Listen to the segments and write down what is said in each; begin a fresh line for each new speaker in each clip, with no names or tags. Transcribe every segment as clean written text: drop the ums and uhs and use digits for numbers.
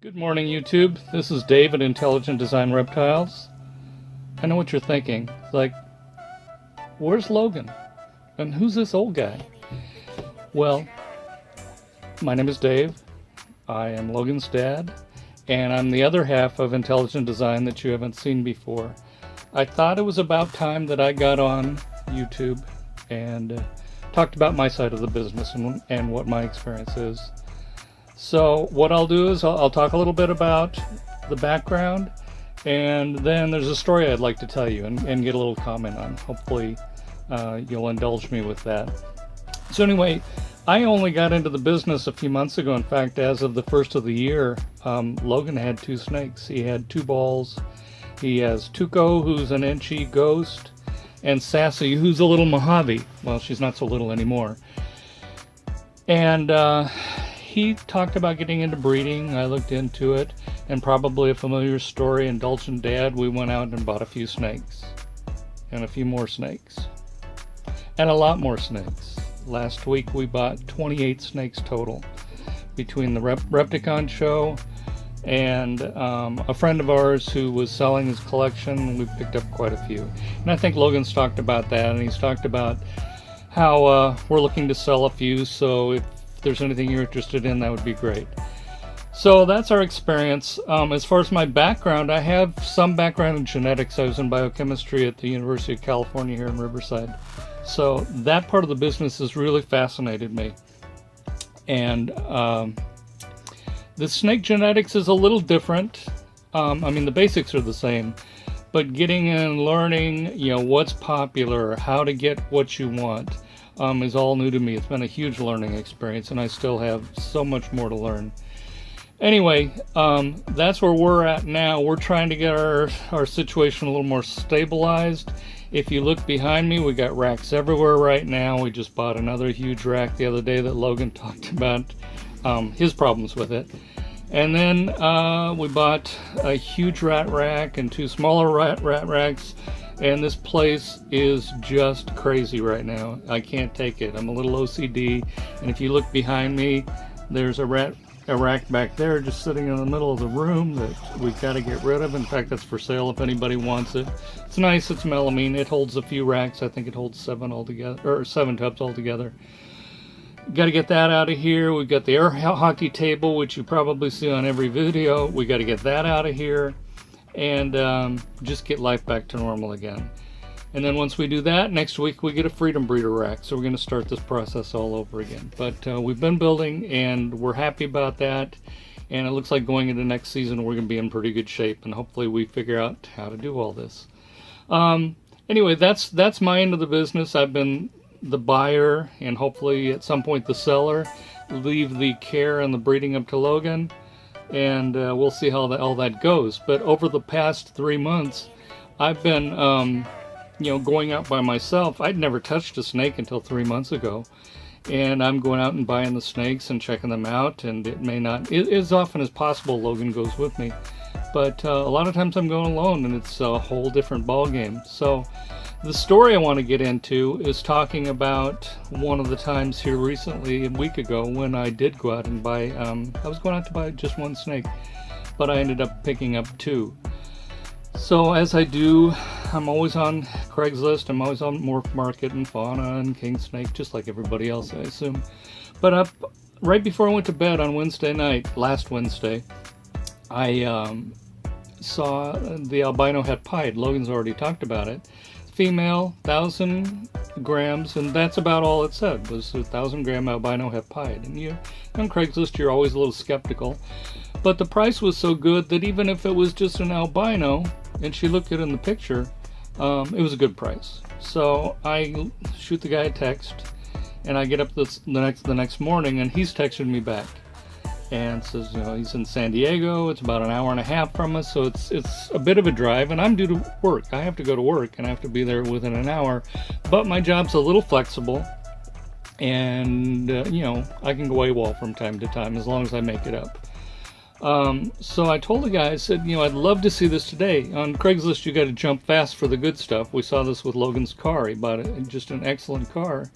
Good morning, YouTube. This is Dave at Intelligent Design Reptiles. I know what you're thinking. It's like, where's Logan? And who's this old guy? Well, my name is Dave. I am Logan's dad, and I'm the other half of Intelligent Design that you haven't seen before. I thought it was about time that I got on YouTube and talked about my side of the business and what my experience is. So what I'll do is I'll talk a little bit about the background, and then there's a story I'd like to tell you and get a little comment on. Hopefully you'll indulge me with that. So anyway, I only got into the business a few months ago. In fact, as of the first of the year, Logan had 2 snakes. He had 2 balls. He has Tuco, who's an Enchi ghost, and Sassy, who's a little Mojave. Well, she's not so little anymore. And he talked about getting into breeding. I looked into it, and probably a familiar story, Indulgent Dad, we went out and bought a few snakes, and a few more snakes, and a lot more snakes. Last week we bought 28 snakes total, between the Repticon show and a friend of ours who was selling his collection. We picked up quite a few, and I think Logan's talked about that, and he's talked about how we're looking to sell a few, so if there's anything you're interested in, that would be great. So that's our experience. As far as my background, I have some background in genetics. I was in biochemistry at the University of California here in Riverside. So that part of the business has really fascinated me. And the snake genetics is a little different. I mean, the basics are the same, but getting in and learning, what's popular, how to get what you want, is all new to me. It's been a huge learning experience, and I still have so much more to learn. Anyway, that's where we're at now. We're trying to get our situation a little more stabilized. If you look behind me, we got racks everywhere right now. We just bought another huge rack the other day that Logan talked about his problems with it. And then we bought a huge rat rack and 2 smaller rat racks. And this place is just crazy right now. I can't take it. I'm a little OCD. And if you look behind me, there's a rack back there just sitting in the middle of the room that we've got to get rid of. In fact, that's for sale if anybody wants it. It's nice. It's melamine. It holds a few racks. I think it holds 7 altogether, or 7 tubs altogether. Got to get that out of here. We've got the air hockey table, which you probably see on every video. We got to get that out of here, and just get life back to normal again. And then once we do that, next week we get a Freedom Breeder rack. So we're going to start this process all over again. But we've been building, and we're happy about that. And it looks like going into next season we're going to be in pretty good shape, and hopefully we figure out how to do all this. Anyway, that's my end of the business. I've been the buyer, and hopefully at some point the seller. Leave the care and the breeding up to Logan, and we'll see how all that goes. But over the past 3 months, I've been going out by myself. I'd never touched a snake until 3 months ago, and I'm going out and buying the snakes and checking them out. And it may not, as often as possible, Logan goes with me, but a lot of times I'm going alone, and it's a whole different ball game. So the story I want to get into is talking about one of the times here recently, a week ago, when I did go out and buy, I was going out to buy just 1 snake, but I ended up picking up 2. So as I do, I'm always on Craigslist, I'm always on Morph Market and Fauna and King Snake, just like everybody else, I assume. But right before I went to bed on Wednesday night, last Wednesday, I saw the albino het pied. Logan's already talked about it. Female, 1,000 grams, and that's about all it said, was 1,000 gram albino het pied. And on Craigslist, you're always a little skeptical. But the price was so good that even if it was just an albino, and she looked it in the picture, it was a good price. So I shoot the guy a text, and I get up the next morning, and he's texting me back and says, he's in San Diego. It's about an hour and a half from us, so it's a bit of a drive, and I'm due to work. I have to go to work, and I have to be there within an hour. But my job's a little flexible, and I can go AWOL from time to time as long as I make it up. So I told the guy, I said, I'd love to see this today. On Craigslist, you got to jump fast for the good stuff. We saw this with Logan's car. He bought just an excellent car,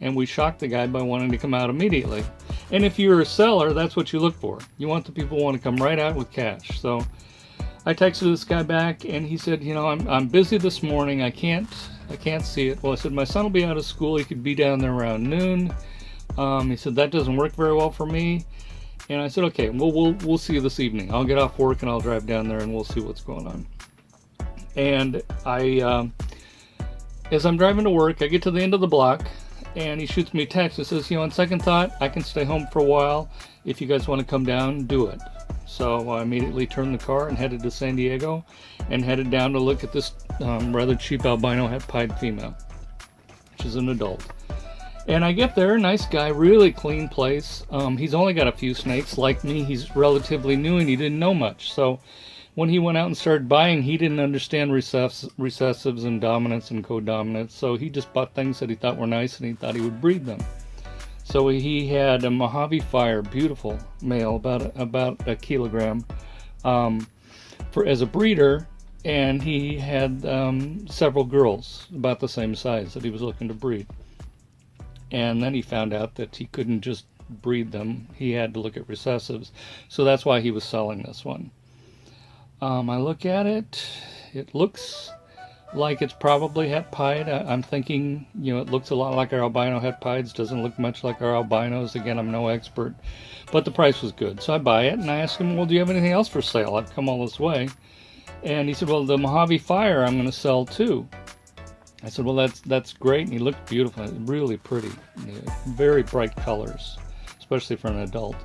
and we shocked the guy by wanting to come out immediately. And if you're a seller, that's what you look for. You want the people who want to come right out with cash. So I texted this guy back, and he said, you know, I'm busy this morning. I can't see it. Well, I said, my son will be out of school. He could be down there around noon. He said, that doesn't work very well for me. And I said, okay, well, we'll see you this evening. I'll get off work and I'll drive down there and we'll see what's going on. And as I'm driving to work, I get to the end of the block, and he shoots me a text. It says, you know, on second thought, I can stay home for a while. If you guys want to come down, do it. So I immediately turned the car and headed to San Diego and headed down to look at this rather cheap albino het-pied female, which is an adult. And I get there, nice guy, really clean place. He's only got a few snakes. Like me, he's relatively new and he didn't know much. So when he went out and started buying, he didn't understand recessives and dominance and codominance. So he just bought things that he thought were nice and he thought he would breed them. So he had a Mojave Fire, beautiful male, about a kilogram, as a breeder, and he had several girls about the same size that he was looking to breed. And then he found out that he couldn't just breed them; he had to look at recessives. So that's why he was selling this one. I look at it; it looks like it's probably het-pied. I'm thinking, you know, it looks a lot like our albino het-pieds, doesn't look much like our albinos. Again, I'm no expert, but the price was good. So I buy it, and I ask him, well, do you have anything else for sale? I've come all this way. And he said, well, the Mojave Fire I'm going to sell too. I said, well, that's great. And he looked beautiful, really pretty, very bright colors, especially for an adult.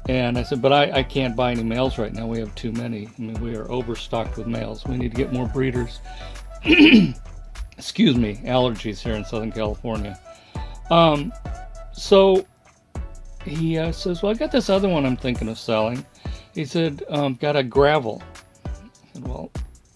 And I said, but I can't buy any males right now. We have too many. I mean, we are overstocked with males. We need to get more breeders. Excuse me, allergies here in Southern California. So he says, well, I got this other one I'm thinking of selling. He said, got a gravel. I said, well,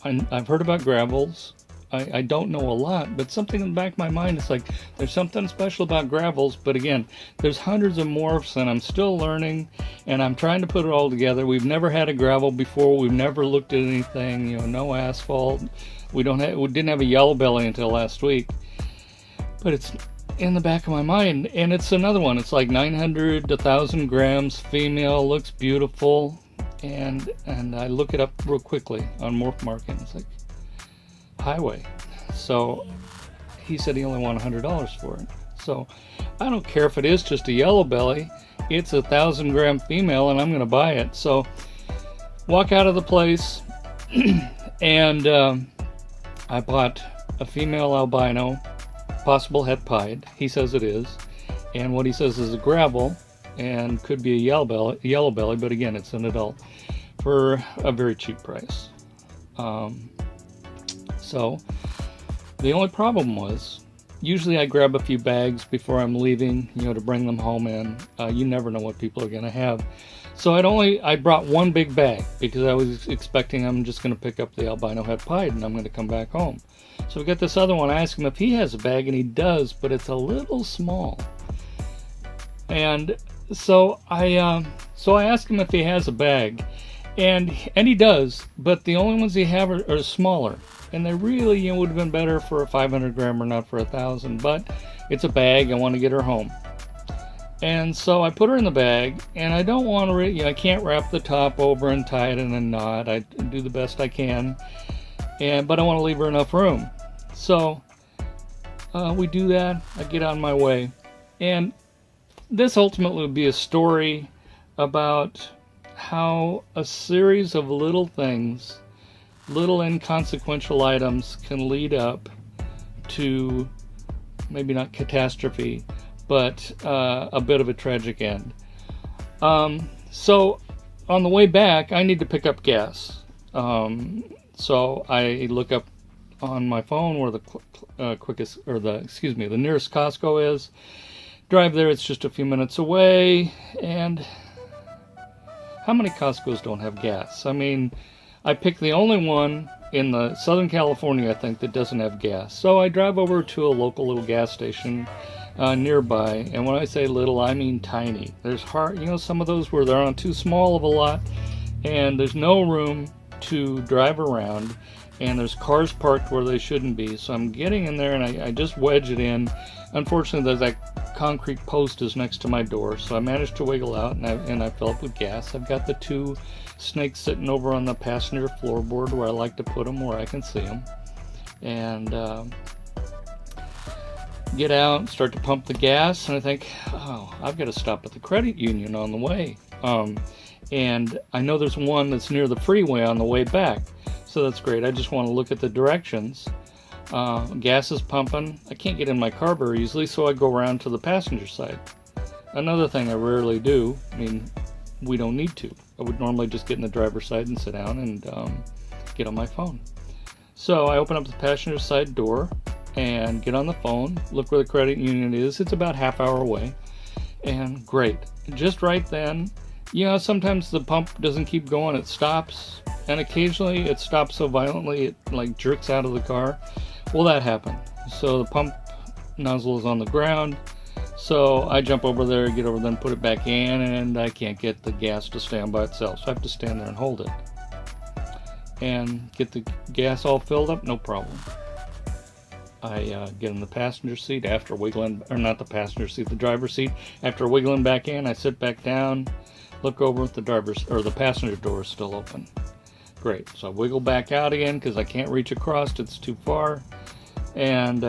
I've heard about gravels. I don't know a lot, but something in the back of my mind is like, there's something special about gravels, but again, there's hundreds of morphs, and I'm still learning, and I'm trying to put it all together. We've never had a gravel before. We've never looked at anything, you know, no asphalt. We didn't have a yellow belly until last week, but it's in the back of my mind, and it's another one. It's like 900 to 1,000 grams, female, looks beautiful, and I look it up real quickly on morph marking. It's like highway. So he said he only wanted $100 for it. So I don't care if it is just a yellow belly. It's 1,000 gram female, and I'm going to buy it. So walk out of the place, and I bought a female albino, possible het-pied. He says it is, and what he says is a gravel, and could be a yellow belly, but again, it's an adult for a very cheap price. So the only problem was, usually I grab a few bags before I'm leaving, you know, to bring them home in. You never know what people are going to have. So I brought one big bag because I was expecting I'm just going to pick up the albino het-pied and I'm going to come back home. So we got this other one. I asked him if he has a bag, and he does, but it's a little small. And so I asked him if he has a bag, and he does, but the only ones he have are smaller. And they really, you know, would have been better for a 500 grammer, not for 1,000. But it's a bag. I want to get her home. And so I put her in the bag, and I don't want to, I can't wrap the top over and tie it in a knot. I do the best I can, but I want to leave her enough room. So we do that. I get on my way, and this ultimately would be a story about how a series of little things, little inconsequential items, can lead up to maybe not catastrophe, but a bit of a tragic end. So on the way back, I need to pick up gas. So I look up on my phone where the the nearest Costco is. Drive there, it's just a few minutes away, and how many Costcos don't have gas? I mean, I picked the only one in the Southern California, I think, that doesn't have gas. So I drive over to a local little gas station nearby, and when I say little, I mean tiny. There's some of those where they're on too small of a lot, and there's no room to drive around, and there's cars parked where they shouldn't be. So I'm getting in there, and I just wedge it in. Unfortunately, there's that concrete post is next to my door, so I managed to wiggle out, and I fill up with gas. I've got the 2 snakes sitting over on the passenger floorboard where I like to put them, where I can see them. And get out, start to pump the gas, and I think, oh, I've got to stop at the credit union on the way. And I know there's one that's near the freeway on the way back, so that's great. I just want to look at the directions. Gas is pumping. I can't get in my car very easily, so I go around to the passenger side. Another thing I rarely do, I mean, we don't need to. I would normally just get in the driver's side and sit down and get on my phone. So I open up the passenger side door and get on the phone, look where the credit union is. It's about half hour away. And great. Just right then, you know, sometimes the pump doesn't keep going, it stops. And occasionally it stops so violently it like jerks out of the car. Well, that happened. So the pump nozzle is on the ground. So I jump over there, get over there and put it back in, and I can't get the gas to stand by itself. So I have to stand there and hold it. And get the gas all filled up, no problem. I get in the passenger seat after wiggling, or not the passenger seat, the driver's seat. After wiggling back in, I sit back down, look over at the the passenger door is still open. Great. So I wiggle back out again because I can't reach across, it's too far. And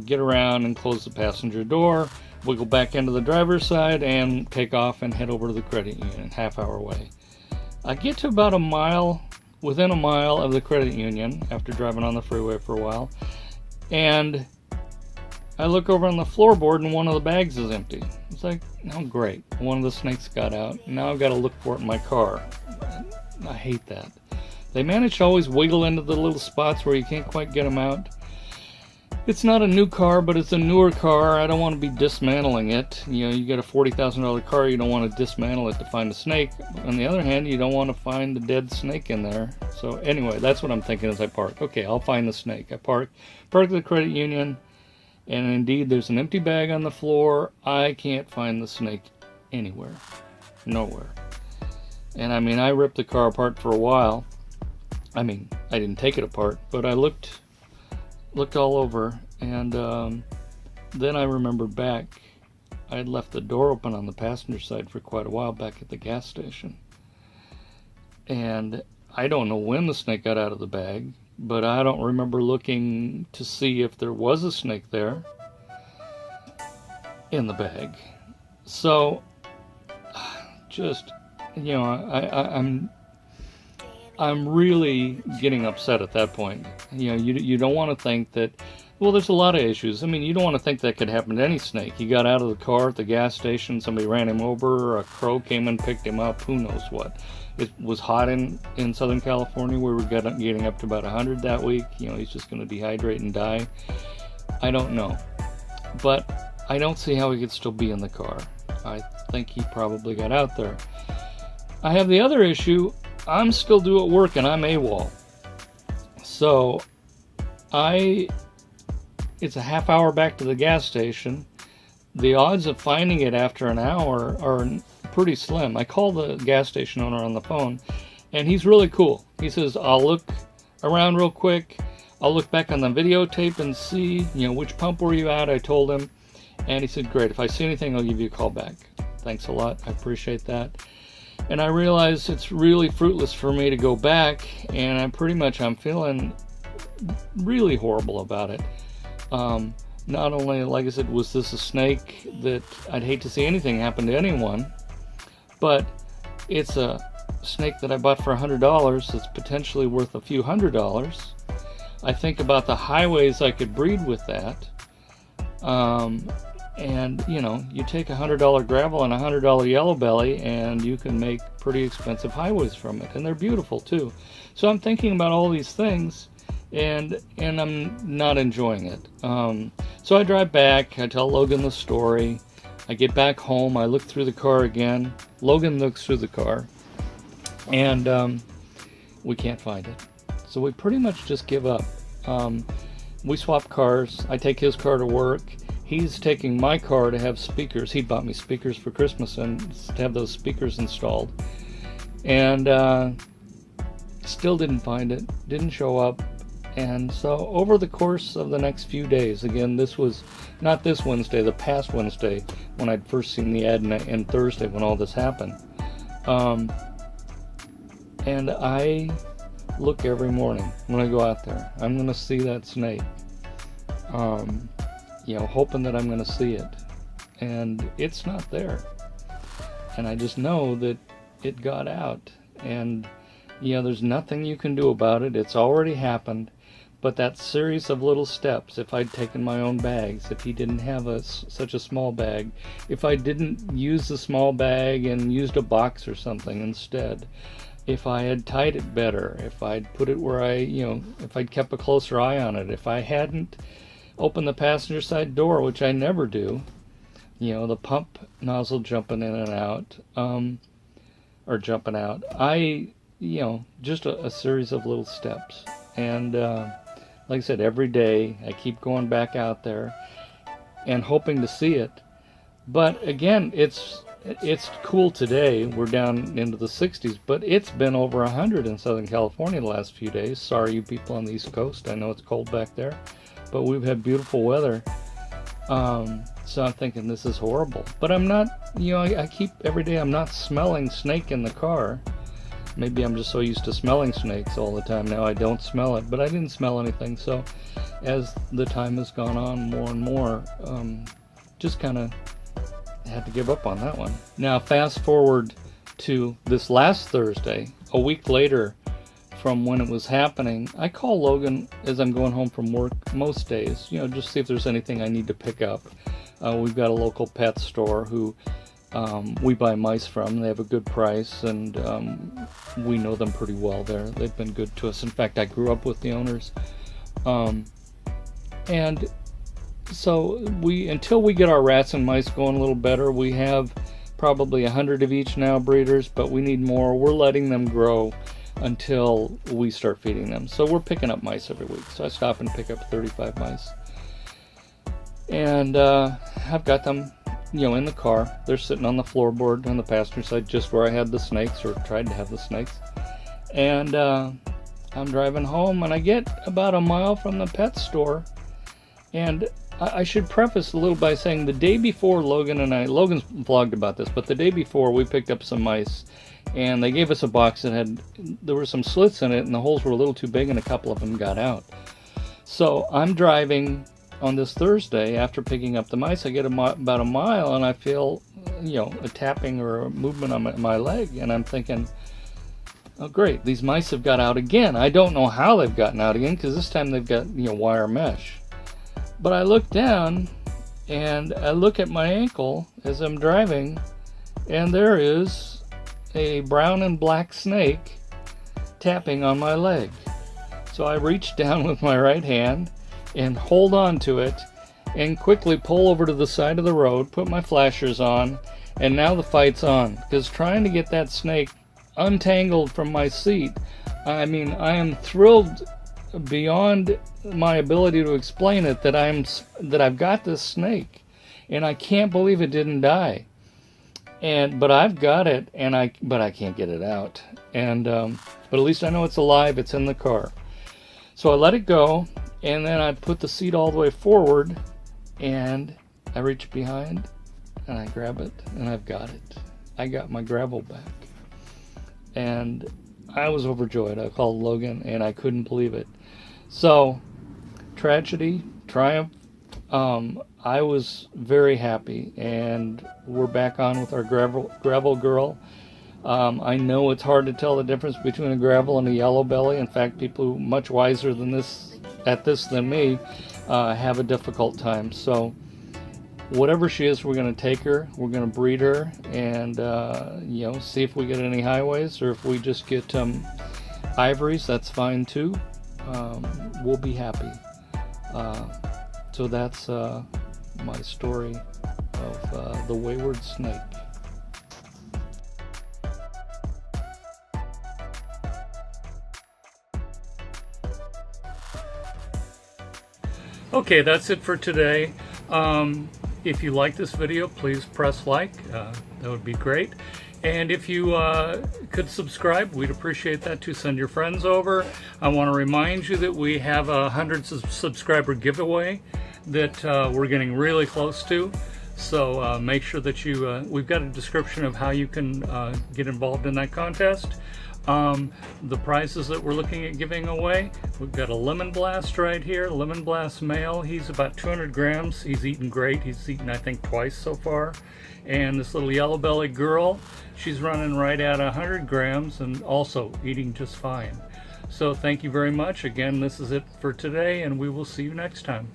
get around and close the passenger door, wiggle back into the driver's side, and take off and head over to the credit union, half hour away. I get to about within a mile of the credit union after driving on the freeway for a while, and I look over on the floorboard and one of the bags is empty. It's like, oh great, one of the snakes got out. Now I've got to look for it in my car. I hate that. They manage to always wiggle into the little spots where you can't quite get them out. It's not a new car, but it's a newer car. I don't want to be dismantling it. You know, you get a $40,000 car, you don't want to dismantle it to find a snake. On the other hand, you don't want to find the dead snake in there. So anyway, that's what I'm thinking as I park. Okay, I'll find the snake. I park at the credit union, and indeed there's an empty bag on the floor. I can't find the snake anywhere. Nowhere. And I mean, I ripped the car apart for a while. I mean, I didn't take it apart, but I looked all over, and then I remembered back. I had left the door open on the passenger side for quite a while back at the gas station. And I don't know when the snake got out of the bag, but I don't remember looking to see if there was a snake there in the bag. So, just, you know, I'm really getting upset at that point. You know, you don't want to think that, well, there's a lot of issues. I mean, you don't want to think that could happen to any snake. He got out of the car at the gas station, somebody ran him over, a crow came and picked him up, who knows what. It was hot in Southern California. We were getting up to about 100 that week. You know, he's just going to dehydrate and die. I don't know. But I don't see how he could still be in the car. I think he probably got out there. I have the other issue. I'm still due at work and I'm AWOL. So it's a half hour back to the gas station. The odds of finding it after an hour are pretty slim. I call the gas station owner on the phone, and he's really cool. He says, I'll look around real quick. I'll look back on the videotape and see, you know, which pump were you at? I told him. And he said, great, if I see anything, I'll give you a call back. Thanks a lot. I appreciate that. And I realize it's really fruitless for me to go back, and I'm feeling really horrible about it. Not only, like I said, was this a snake that I'd hate to see anything happen to anyone, but it's a snake that I bought for $100 that's potentially worth a few $100s. I think about the highways I could breed with that. And, you know, you take $100 gravel and $100 yellow belly, and you can make pretty expensive highways from it. And they're beautiful, too. So I'm thinking about all these things, and I'm not enjoying it. So I drive back. I tell Logan the story. I get back home. I look through the car again. Logan looks through the car. And we can't find it. So we pretty much just give up. We swap cars. I take his car to work. He's taking my car to have speakers. He bought me speakers for Christmas and to have those speakers installed. And still didn't find it. Didn't show up. And so over the course of the next few days, again, this was not this Wednesday, the past Wednesday when I'd first seen the ad, and Thursday when all this happened. And I look every morning when I go out there. I'm going to see that snake, hoping that I'm going to see it. And it's not there. And I just know that it got out. And, there's nothing you can do about it. It's already happened. But that series of little steps, if I'd taken my own bags, if he didn't have such a small bag, if I didn't use the small bag and used a box or something instead, if I had tied it better, if I'd put it where if I'd kept a closer eye on it, if I hadn't opened the passenger side door, which I never do, the pump nozzle jumping in and out, or jumping out, just a series of little steps. And like I said, every day I keep going back out there and hoping to see it. But again, it's cool today. We're down into the 60s, but it's been over 100 in Southern California the last few days. Sorry, you people on the East Coast. I know it's cold back there, but we've had beautiful weather. So I'm thinking this is horrible. But I'm not, I keep every day, I'm not smelling snake in the car. Maybe I'm just so used to smelling snakes all the time now I don't smell it, but I didn't smell anything. So as the time has gone on more and more, just kind of had to give up on that one. Now fast forward to this last Thursday, a week later from when it was happening. I call Logan as I'm going home from work most days, just see if there's anything I need to pick up. We've got a local pet store who we buy mice from. They have a good price, and we know them pretty well there. They've been good to us. In fact, I grew up with the owners. And so until we get our rats and mice going a little better, we have probably 100 of each now, breeders, but we need more. We're letting them grow until we start feeding them. So we're picking up mice every week. So I stop and pick up 35 mice. And I've got them in the car. They're sitting on the floorboard on the passenger side, just where I had the snakes, or tried to have the snakes. And I'm driving home, and I get about a mile from the pet store. And I should preface a little by saying the day before Logan's vlogged about this, but the day before we picked up some mice, and they gave us a box that there were some slits in it, and the holes were a little too big, and a couple of them got out. So I'm driving on this Thursday after picking up the mice. I get about a mile, and I feel, a tapping or a movement on my leg, and I'm thinking, oh great, these mice have got out again. I don't know how they've gotten out again, because this time they've got wire mesh. But I look down, and I look at my ankle as I'm driving, and there is a brown and black snake tapping on my leg. So I reach down with my right hand and hold on to it and quickly pull over to the side of the road, put my flashers on, and now the fight's on, because trying to get that snake untangled from my seat, I am thrilled beyond my ability to explain it that I've got this snake, and I can't believe it didn't die. But I've got it, but I can't get it out. And but at least I know it's alive. It's in the car. So I let it go, and then I put the seat all the way forward, and I reach behind, and I grab it, and I've got it. I got my gravel back, and I was overjoyed. I called Logan, and I couldn't believe it. So, tragedy, triumph. I was very happy, and we're back on with our gravel girl. I know it's hard to tell the difference between a gravel and a yellow belly. In fact, people who are much wiser than than me have a difficult time. So, whatever she is, we're going to take her. We're going to breed her, and see if we get any highways, or if we just get ivories. That's fine too. We'll be happy. So that's my story of the Wayward Snake. Okay, that's it for today. If you like this video, please press like. That would be great. And if you could subscribe, we'd appreciate that too. Send your friends over. I want to remind you that we have a 100 subscriber giveaway that we're getting really close to. So make sure that you, we've got a description of how you can get involved in that contest. The prizes that we're looking at giving away, we've got a lemon blast right here, lemon blast male. He's about 200 grams. He's eaten great. He's eaten, I think, twice so far. And this little yellow bellied girl, she's running right at 100 grams and also eating just fine. So thank you very much. Again, this is it for today, and we will see you next time.